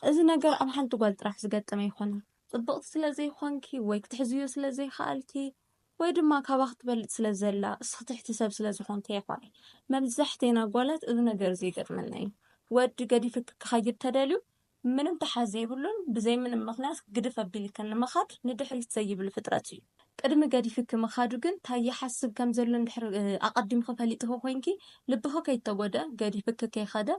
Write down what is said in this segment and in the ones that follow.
እዚ ነገር ኣብ ሓንቲ ጓል ጥራሕ ዝገጠመ ይኾነ ጽቡቕቲ ስለዘይኮንኪ ወይ ክትሕዝዮ ስለዘይከኣልኪ ወይ ድማ ካባ ክትበልጥ ስለዘላ እስኽትሕቲ ሰብ ስለዝኾንኪ ይኾነ መብዛሕትአን ጓላት እዚ ነገር እዚ ይገጥመና እዩ ወዲ ገዲፍክ ክኸይድ ተደልዩ ምንም ተሓዝ የብሉን ብዘይ ምንም ምኽንያት ግድፍ ኣቢልከ ንምኻድ ንድሕሪት ዘይብል ፍጥረት እዩ ቅድሚ ገዲፍክ ምኻዱ ግን እንታይ ይሓስብ ከም ዘሎ እንድሕር ኣቐዲምካ ፈሊጥካ ኮይንኪ ልብኻ ከይተጎድአ ገዲፍክ ከይኸደ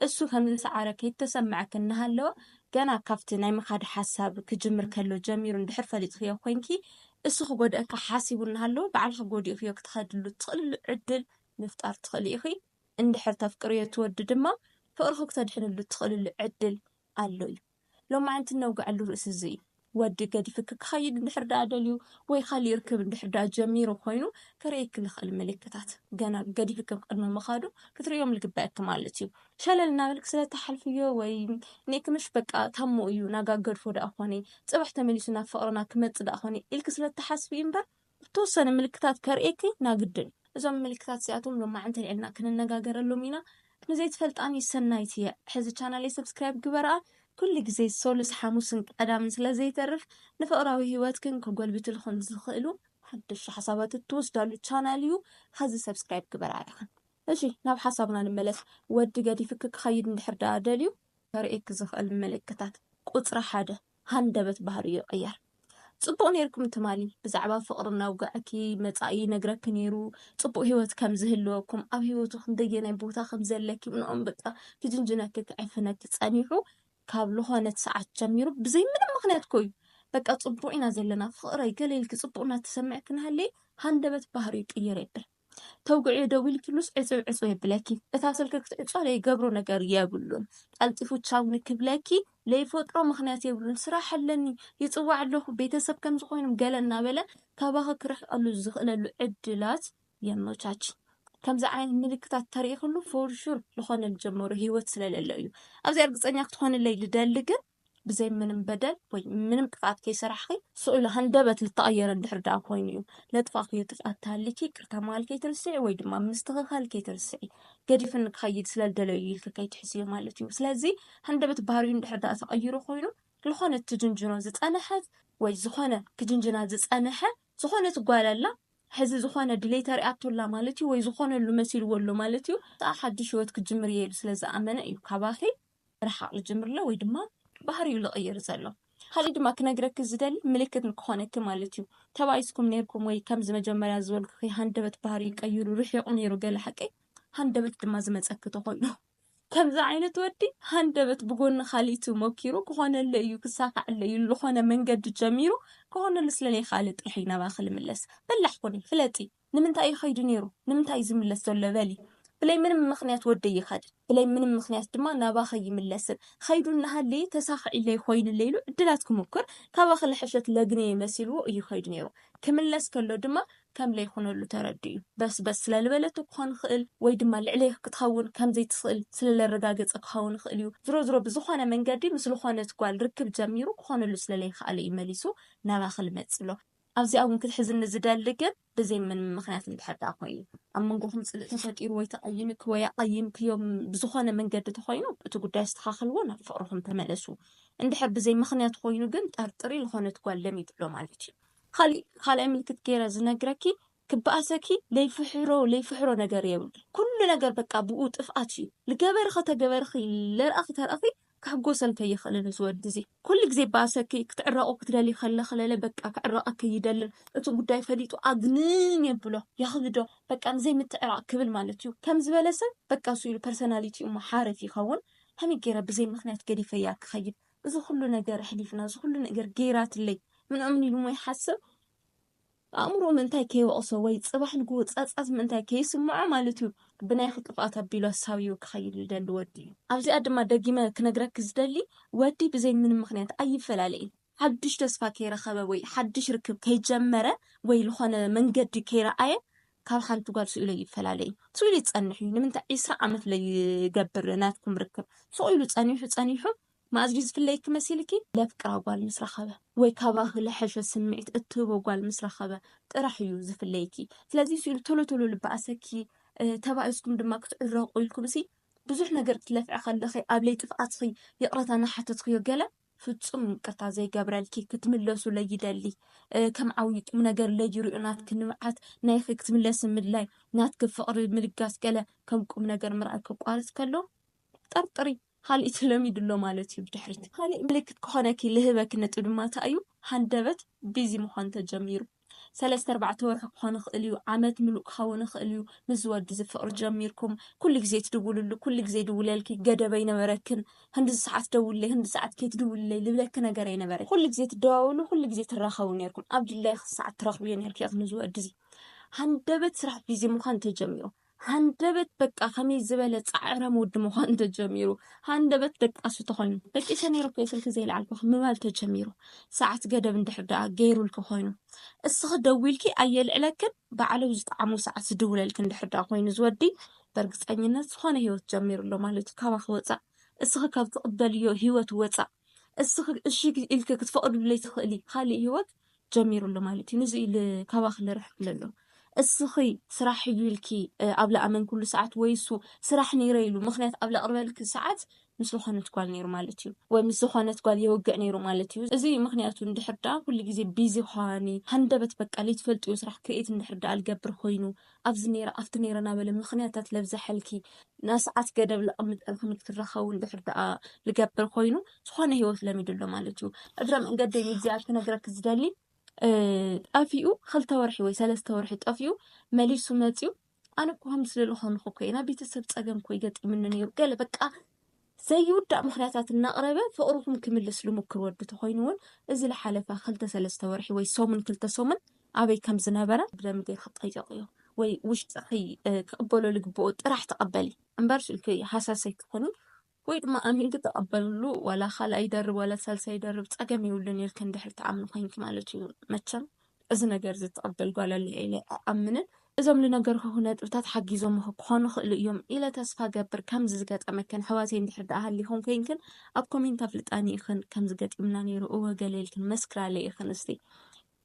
እሱ ከም ዝሰዓረ ከይተሰምዐክ እናሃለወ ገና ካብቲ ናይ ምኻድ ሓሳብ ክጅምር ከሎ ጀሚሩ እንድሕር ፈሊጥክዮ ኮይንኪ እሱ ክጎድአካ ሓሲቡ እናሃለወ ባዕልካ ጎዲእክዮ ክትኸድሉ ትኽእልሉ ዕድል ምፍጣር ትኽእል ኢኺ እንድሕር ተፍቅርዮ ትወዲ ድማ ፍቅርካ ክተድሕንሉ ትኽእልሉ ዕድል ኣሎ እዩ ሎማዓንቲ ነውግዐሉ ርእሲ እዚ እዩ ወዲ ገዲፍክ ክኸይድ እንድሕር ዳኣ ደልዩ ወይ ካሊእ ርክብ እንድሕር ዳኣ ጀሚሩ ኮይኑ ከርእየክ ዝኽእል ምልክታት ገና ገዲፍክ ቅድሚ ምኻዱ ክትሪኦም ዝግበአክ ማለት እዩ ሸለል እናበልክ ስለተሓልፍዮ ወይ ኔክምሽ በቃ ታሞ እዩ ናጋገድፎ ዳኣ ኮነ ፅባሕ ተመሊሱ ናብ ፍቅርና ክመፅእ ዳኣ ኮነ ኢልክ ስለተሓስቢ እምበር ብተወሰነ ምልክታት ከርእየኪ ናግድን እዞም ምልክታት እዚኣቶም ሎማዓንቲ ልዕልና ክንነጋገረሎም ኢና ንዘይትፈልጣኒ ሰናይቲ እየ ሕዚ ቻናለይ ሰብስክራይብ ግበርኣ ኩሉ ግዜ ሶሉስ ሓሙስን ቀዳምን ስለዘይተርፍ ንፍቅራዊ ህይወትክን ከጎልብትልኹን ዝኽእሉ ሓድሽ ሓሳባት እትወስዳሉ ቻናል እዩ ሕዚ ሰብስክራይብ ግበርኣ ኢኹን እሺ ናብ ሓሳብና ንመለስ ወዲ ገዲፍክ ክኸይድ እንድሕር ዳኣ ደልዩ ከርእየክ ዝኽእል ምልክታት ቁፅሪ 1 ሃንደበት ባህሪ ይቕየር ጽቡቕ ነርኩም ትማሊ ብዛዕባ ፍቅሪ ናውጋዕኪ መጻኢ ነግረክ ነይሩ ጽቡቕ ህይወት ከም ዝህልወኩም ኣብ ህይወቱ ክንደየናይ ቦታ ከም ዘለኪ ምንኦም በቃ ክጅንጅነክ ክዕፍነክ ጸኒሑ ካብ ዝኾነት ሰዓት ጀሚሩ ብዘይ ምንም ምኽንያት ኮይኑ በቃ ጽቡቕ ኢና ዘለና ፍቅረይ ገለልኪ ጽቡቕና ተሰምዐክ ንሃለይ ሃንደበት ባህሪ ይቅየር ይብል ተውግዒ ደው ኢልክሉስ ዕፅው ዕፅው የብለኪ እታ ስልክ ክትዕጿ ለይገብሮ ነገር የብሉን ቀልጢፉ ቻው ንክብለኪ ለይፈጥሮ ምኽንያት የብሉን ስራሕ ኣለኒ ይፅዋዕ ኣለኹ ቤተሰብ ከም ዝኾይኖም ገለ እናበለ ካባኸ ክርሕቀሉ ዝኽእለሉ ዕድላት የመቻች ከምዚ ዓይነት ምልክታት ተሪእኽሉ ፎር ሹር ዝኾነ ልጀመሩ ህይወት ስለለለ እዩ ኣብዚ እርግፀኛ ክትኾንለይ ልደሊ ግን ብዘይ ምንም በደል ወይ ምንም ጥፋት ከይሰራሕኺ ስኡሉ ሃንደበት ልተቐየረ እንድሕር ዳኣ ኮይኑ እዩ ለጥፋኽዮ ጥፍኣት ተሃሊኪ ቅርታ ማል ከይትርስዒ ወይ ድማ ምስትኽኻል ከይትርስዒ ገዲፍን ክኸይድ ስለልደለዩ ኢልካ ከይትሕስዮ ማለት እዩ ስለዚ ሃንደበት ባህሪኡ እንድሕር ዳኣ ተቐይሩ ኮይኑ ዝኾነ ትጅንጅኖ ዝፀንሐት ወይ ዝኾነ ክጅንጅና ዝፀንሐ ዝኾነት ጓል ኣላ ሕዚ ዝኾነ ድሌተር ኣቶላ ማለት እዩ ወይ ዝኾነሉ መሲልዎ ኣሎ ማለት እዩ ሓድሽ ህይወት ክጅምር እየ ኢሉ ስለዝኣመነ እዩ ካባኺ ርሓቕ ዝጅምርሎ ወይ ድማ ባህሪኡ ዝቕይር ዘሎ ካሊእ ድማ ክነግረክ ዝደሊ ምልክት ንክኾነክ ማለት እዩ ተባኢስኩም ነርኩም ወይ ከምዚ መጀመርያ ዝበልኩ ሃንደበት ባህሪ ይቀይሩ ርሒቑ ነይሩ ገለ ሓቂ ሃንደበት ድማ ዝመፀክ ተኾይኑ ከምዚ ዓይነት ወዲ ሃንደበት ብጎኒ ካሊእቱ ሞኪሩ ክኾነለ እዩ ክሳካዕለ እዩ ዝኾነ መንገዲ ጀሚሩ ክኾነሉ ስለለይካኣለ ጥራሕ እዩ ናባኺ ልምለስ በላሕ ኮኒ ፍለጢ ንምንታይ እዩ ኸይዱ ነይሩ ንምንታይ እዩ ዝምለስ ዘሎ በሊ ብለይ ምንም ምኽንያት ወደ ይኸድ ብለይ ምንም ምኽንያት ድማ ናባኸ ይምለስን ኸይዱ እናሃለየ ተሳኺዒለይ ኮይኑለይ ኢሉ ዕድላት ክምኩር ካባኸ ልሕሸት ለግነየ መሲልዎ እዩ ኸይዱ ነይሩ ክምለስ ከሎ ድማ ከም ለይኹነሉ ተረዲኡ በስ ስለልበለቱ ክኾን ክእል ወይ ድማ ልዕለይ ክትኸውን ከም ዘይትኽእል ስለለረጋገፀ ክኸውን ክእል እዩ ዝሮ ብዝኾነ መንገዲ ምስ ዝኾነት ጓል ርክብ ጀሚሩ ክኾነሉ ስለለይከኣለ እዩ መሊሱ ናባኸ ልመፅሎ ኣብዚኣ እውን ክትሕዝኒ ዝደሊ ግን ብዘይ ምንም ምኽንያት እንድሕር ዳኣ ኮይኑ ኣብ መንጎኹም ፅልእ ተፈጢሩ ወይ ተቐይምክ ወይ ኣቐይምክዮም ብዝኾነ መንገዲ ተኾይኑ እቲ ጉዳይ ዝተኻኽልዎ ናብ ፍቅርኹም ተመለሱ እንድሕር ብዘይ ምኽንያት ኮይኑ ግን ጠርጥሪ ዝኾነት ጓል ለሚድሎ ማለት እዩ ካልኣይ ምልክት ገይረ ዝነግረኪ ክበኣሰኪ ለይፍሕሮ ነገር የብል ኩሉ ነገር በቃ ብኡ ጥፍኣት እዩ ልገበርኸ ተገበርኺ ለርአኺ ተርአኺ ክሕጎሰልከ ይኽእልን ዝወዲ እዚ ኩሉ ግዜ በኣሰኪ ክትዕረቑ ክትደሊ ከለኽ ለለ በቃ ክዕረቐኪ ይደልን እቲ ጉዳይ ፈሊጡ ኣግንን የብሎ ያኽብዶ በቃ ንዘይ ምትዕራቕ ክብል ማለት እዩ ከም ዝበለ ሰብ በቃ ስኢሉ ፐርሶናሊቲኡ ሓርፍ ይኸውን ከመይ ገይረ ብዘይ ምኽንያት ገዲፈያ ክኸይድ እዚ ኩሉ ነገር ሕሊፍና እዚ ኩሉ ነገር ገይራትለይ ምንኦም ኢሉ ሞ ይሓስብ ኣእምሮ ምንታይ ከይወቕሶ ወይ ፅባሕ ንግቦ ፀፀት ምንታይ ከይስምዖ ማለት እዩ ብናይ ጥፍኣት ኣቢሉ ኣሳብዩ ክኸይድ ዝደሊ ወዲ እዩ ኣብዚኣ ድማ ደጊመ ክነግረክ ዝደሊ ወዲ ብዘይ ምንም ምኽንያት ኣይፈላለይን ሓድሽ ተስፋ ከይረኸበ ወይ ሓድሽ ርክብ ከይጀመረ ወይ ዝኾነ መንገዲ ከይረኣየ ካብ ሓንቲ ጓል ስኢሉ ይፈላለይ ስኢሉ ይፀንሕ እዩ ንምንታይ 20 ዓመት ለይገብር ናትኩም ርክብ ስኢሉ ፀኒሑ ማእዝሪ ዝፍለይክ መሲልኪ ለፍቅራ ጓል ምስ ረኸበ ወይ ካባኺ ልሕሸ ስምዒት እትህቦ ጓል ምስ ረኸበ ጥራሕ እዩ ዝፍለይኪ ስለዚ ስኢሉ ቶሎ ልበኣሰኪ ተባኢስኩም ድማ ክትዕረቑ ኢልኩም ብዙሕ ነገር ክትለፍዕ ከለኺ ኣብ ለይ ጥፍኣትኺ ይቕረታና ሓተትክዮ ገለ ፍጹም ይቅርታ ዘይገብረልኪ ክትምለሱ ለይደሊ ከም ዓብዪ ቁም ነገር ለይርኡ ናትክ ንምዓት ናይኺ ክትምለስ ምድላይ ናትክ ፍቕሪ ምልጋስ ገለ ከም ቁም ነገር ምርኣይ ከቋርፅ ከሎ ጠርጥሪ ካልእ ተለሚዱ ኣሎ ማለት እዩ። ብድሕሪት ካልእ ምልክት ክኾነኪ ልህበኪ ነጥብ ድማ እንታይ እዩ? ሃንደበት ቢዚ ምዃን ተጀሚሩ 3-4 ወርሒ ክኾን ይኽእል እዩ፣ ዓመት ምሉእ ክኸውን ይኽእል እዩ። ምስ ወዲ ፍቕሪ ጀሚርኩም ኩሉ ግዜ ትድውልሉ ኩሉ ግዜ ድውለልኪ ገደብ ኣይነበረክን። ክንዲ ሰዓት ደውለይ ክንዲ ሰዓት ከይትድውለይ ልብለኪ ነገር ኣይነበረን። ኩሉ ግዜ ትደዋውሉ ኩሉ ግዜ ትራኸቡ ነርኩም። ኣብ ድላይ ሰዓት ትረኽብዮ ነርኪ ኢኹ ንዝወዲ እዚ ሃንደበት ስራሕ ቢዚ ምዃን ተጀሚሩ ሃንደበት በቃ ከመይ ዝበለ ፃዕረም ወዲ ምዃን ተጀሚሩ ሃንደበት ደቃሱ ተኾይኑ በቂ ሰነይሩ ስልኪ ዘይለዓልኩ ምባል ተጀሚሩ ሰዓት ገደብ እንድሕር ደኣ ገይሩልኪ ኮይኑ እስኺ ደዊልኪ ኣየልዕለክን ባዕለው ዝጣዕሙ ሰዓት ዝድውለልኪ እንድሕር ደኣ ኮይኑ ዝወዲ በእርግፀኝነት ዝኾነ ሂወት ጀሚሩ ኣሎ ማለት እዩ። ካባኺ ወፃእ እስኺ ካብ ትቕበልዮ ሂወት ወፃእ እስኺ እሺ ኢልኪ ክትፈቕድለይ ትኽእሊ ካልእ ሂወት ጀሚሩ ኣሎ ማለት እዩ። ነዚ ኢሉ ካባኺ ልርሕቅ ኣሎ እስኺ ስራሕ እዩ ኢልኪ ኣብ ለኣመን ኩሉ ሰዓት ወይሱ ስራሕ ነይረ ኢሉ ምክንያት ኣብ ለቕርበልኪ ሰዓት ምስ ዝኾነት ጓል ነይሩ ማለት እዩ፣ ወይ ምስ ዝኾነት ጓል የውግዕ ነይሩ ማለት እዩ። እዚ ምክንያቱ እንድሕር ደኣ ኩሉ ግዜ ቢዚ ኳኒ ሃንደበት በቃ ለይትፈልጥዮ ስራሕ ክሬኤት እንድሕር ደኣ ልገብር ኮይኑ ኣብዚ ነይረ ኣብቲ ነይረ ናበለ ምክንያታት ለብዝሐልኪ ና ሰዓት ገደብ ለቕምጠልኩም ክትረኸቡ እንድሕር ደኣ ልገብር ኮይኑ ዝኾነ ሂወት ለሚዱ ኣሎ ማለት እዩ። እግረ መንገደይ ምግዛኣት ክነግረኪ ዝደሊ ጠፊኡ 2 ወርሒ ወይ 3 ወርሒ ጠፊኡ መሊሱ መፂኡ ኣነ እኮ ከምዚ ስለዝኾንኩ እኮ ናብ ቤተሰብ ፀገም እኮ ይገጥምኒ ነይሩ ገለ በቃ ዘይውዳእ ምክንያታት እናቕረበ ፍቕርኩም ክምልስ ልሙክር ወዲ ተኾይኑ እውን እዚ ዝሓለፈ 2-3 ወርሒ ወይ ሰሙን 2 ሰሙን ኣበይ ከም ዝነበረ ብደንቢ ጌርካ ትጠይቂዮ ወይ ውሽጢኺ ክቕበሎ ልግብኦ ጥራሕ ተቐበሊ እምበር ስልኪ ሃሳሰይ ክትኾኒ ወይ ድማ ኣሚንክ ተቐበልሉ ዋላ ካልኣይ ይደርብ ዋላ ሳልሳይ ይደርብ ፀገም ይብሉን ኢልክ እንድሕር ተኣምኑ ኮንኪ ማለት እዩ። መቸም እዚ ነገር ዝተቐበል ጓል ኣለ ኢለ ኣምንን እዞም ልነገርኩ ነጥብታት ሓጊዞም ክኾኑ ይኽእሉ እዮም ኢለ ተስፋ ገብር። ከምዚ ዝገጠመክን ኣሕዋተይ እንድሕር ደኣ ሃሊኹም ኮንክን ኣብ ኮሜንት ኣፍልጣኒ ኢኽን ከምዚ ገጢምና ነይሩ እወ ገለ ኢልክን መስክራለ ኢኽን እስቲ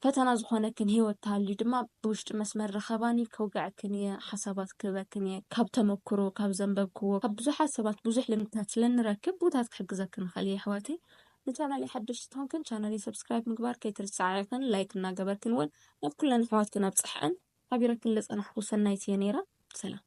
ፈተና ዝኾነክን ሂወት ተሃልዩ ድማ ብውሽጢ መስመር ረኸባኒ ከውግዐክን እየ ሓሳባት ክህበክን እየ ካብ ተመክሮ ካብ ዘንበብክዎ ካብ ብዙሓት ሰባት ብዙሕ ልምድታት ስለንረክብ ቦታት ክሕግዘክን ንኽእል እየ ኣሕዋተይ። ንቻናል ሓደሽቲ ትኾንክን ቻናል ሰብስክራይብ ምግባር ከይትርስዓዕ ኢኽን ላይክ እናገበርክን እውን ናብ ኩለን ኣሕዋትክን ኣብፅሕአን ሓቢረክን ለፀናሕኩ ሰናይት እየ ነይረ። ሰላም